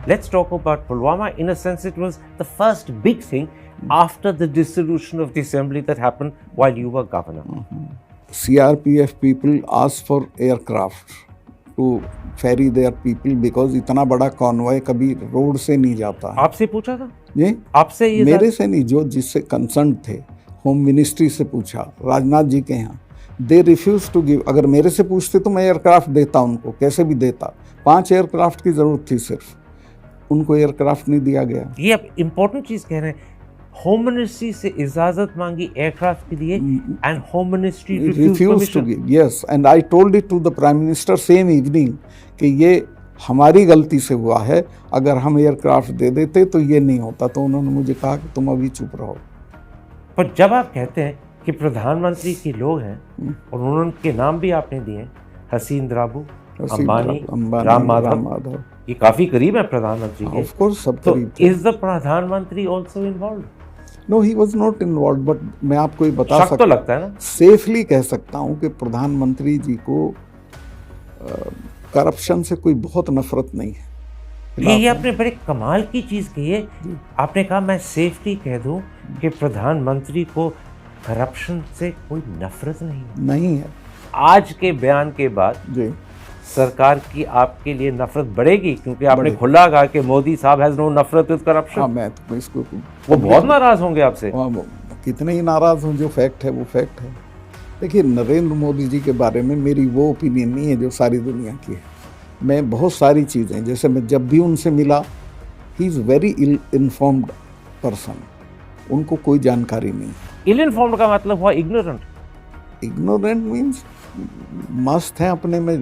let's talk about Pulwama. In a sense, it was the first big thing after the dissolution of the assembly that happened while you were governor. CRPF people asked for aircraft to ferry their people because इतना बड़ा convoy कभी road से नहीं जाता है। आपसे पूछा था? जी, आपसे ये मेरे से नहीं, जो जिससे कंसर्न थे, होम मिनिस्ट्री से पूछा, राजनाथ जी के यहाँ, दे रिफ्यूज टू गिव। अगर मेरे से पूछते तो मैं एयरक्राफ्ट देता उनको, कैसे भी देता। 5 एयरक्राफ्ट की जरूरत थी सिर्फ, उनको एयरक्राफ्ट नहीं दिया गया। ये आप इम्पोर्टेंट चीज कह रहे हैं, होम मिनिस्ट्री से इजाजत मांगी एयरक्राफ्ट के लिए and home ministry refuse to give. Yes, and I told it to the prime minister same evening कि ये हमारी गलती से हुआ है, अगर हम एयरक्राफ्ट दे देते तो ये नहीं होता। तो उन्होंने मुझे कहा कि तुम अभी चुप रहो। पर जब आप कहते हैं कि प्रधानमंत्री के लोग हैं और उनके नाम भी आपने दिए, हसीन द्राबू, अंबानी, राम माधव, ये काफी करीब है प्रधानमंत्री के। ऑफ कोर्स सब तो करीब थे। इज द प्रधानमंत्री also involved? No, he was not involved, but मैं आपको ये बता शक तो लगता है ना, सेफली कह सकता हूँ कि प्रधानमंत्री जी को करप्शन से कोई बहुत नफरत नहीं है। ये आपने बड़े कमाल की चीज कही है। आपने कहा मैं सेफली कह दूं कि प्रधानमंत्री को करप्शन से कोई नफरत नहीं है। आज के बयान के बाद जी, सरकार की आपके लिए नफरत बढ़ेगी, क्योंकि आपने खुला कहा कि मोदी साहब हैज नो नफरत विद करप्शन। हाँ, मैं तो इसको वो बहुत नाराज होंगे आपसे। कितने ही नाराज हों, जो फैक्ट है वो फैक्ट है। देखिए, नरेंद्र मोदी जी के बारे में मेरी वो ओपिनियन नहीं है जो सारी दुनिया की है। मैं बहुत सारी चीज़ें, जैसे मैं जब भी उनसे मिला, he is very ill informed person, उनको कोई जानकारी नहीं। इल इन्फॉर्म्ड का मतलब हुआ इग्नोरेंट। इग्नोरेंट मीन्स मस्त है अपने में,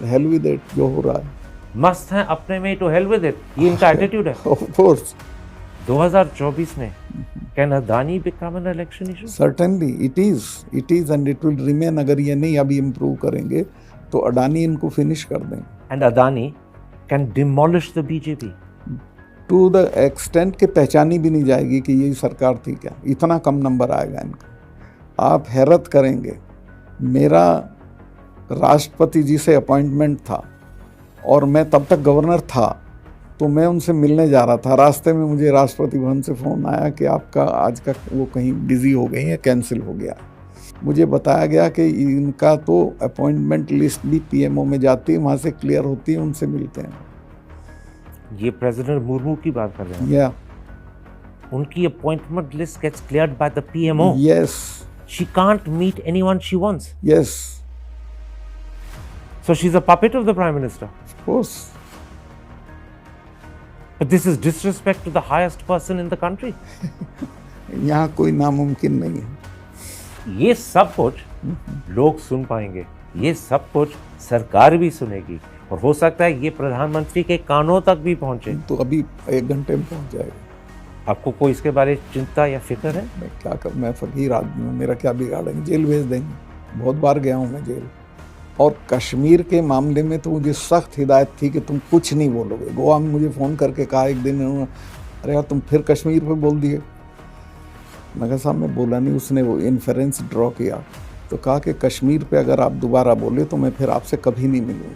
हेल विद इट, जो हो रहा है मस्त है अपने में, टू हेल विद इट, ये इनका एटीट्यूड है। ऑफ कोर्स 2024 में can Adani become an election issue? Certainly it is and it will remain. अगर ये नहीं अभी इम्प्रूव करेंगे तो अडानी इनको फिनिश कर देंगे। And Adani can demolish the BJP to the extent के पहचानी भी नहीं जाएगी कि ये सरकार थी क्या, इतना कम नंबर आएगा इनका। आप हैरत करेंगे, मेरा राष्ट्रपति जी से अपॉइंटमेंट था और मैं तब तक गवर्नर था, तो मैं उनसे मिलने जा रहा था। रास्ते में मुझे राष्ट्रपति भवन से फ़ोन आया कि आपका आज का वो कहीं बिजी हो गई है, कैंसिल हो गया। मुझे बताया गया कि इनका तो अपॉइंटमेंट लिस्ट भी पीएमओ में जाती है, वहाँ से क्लियर होती है, उनसे मिलते हैं। ये प्रेसिडेंट मुर्मू की बात कर रहे हैं? या उनकी appointment list gets cleared by the PMO? Yes. She can't meet anyone she wants? Yes. So she's a puppet of the Prime Minister? Of course. But this is disrespect to the highest person in the country. यहाँ कोई नामुमकिन नहीं है। ये सब कुछ लोग सुन पाएंगे, ये सब कुछ सरकार भी सुनेगी, और हो सकता है ये प्रधानमंत्री के कानों तक भी पहुंचे। तो अभी 1 घंटे में पहुंच जाएगा। आपको कोई इसके बारे में चिंता या फिक्र है? मैं क्या कर, मैं फकीर आदमी हूँ, मेरा क्या बिगाड़ेंगे, जेल भेज देंगे। बहुत बार गया हूँ मैं जेल। और कश्मीर के मामले में तो मुझे सख्त हिदायत थी कि तुम कुछ नहीं बोलोगे। गोवा में मुझे फ़ोन करके कहा एक दिन उन्होंने, अरे यार तुम फिर कश्मीर पे बोल दिए। मैं कहा साहब मैं बोला नहीं। उसने वो इन्फरेंस ड्रॉ किया, तो कहा कि कश्मीर पे अगर आप दोबारा बोले तो मैं फिर आपसे कभी नहीं मिलूँगा।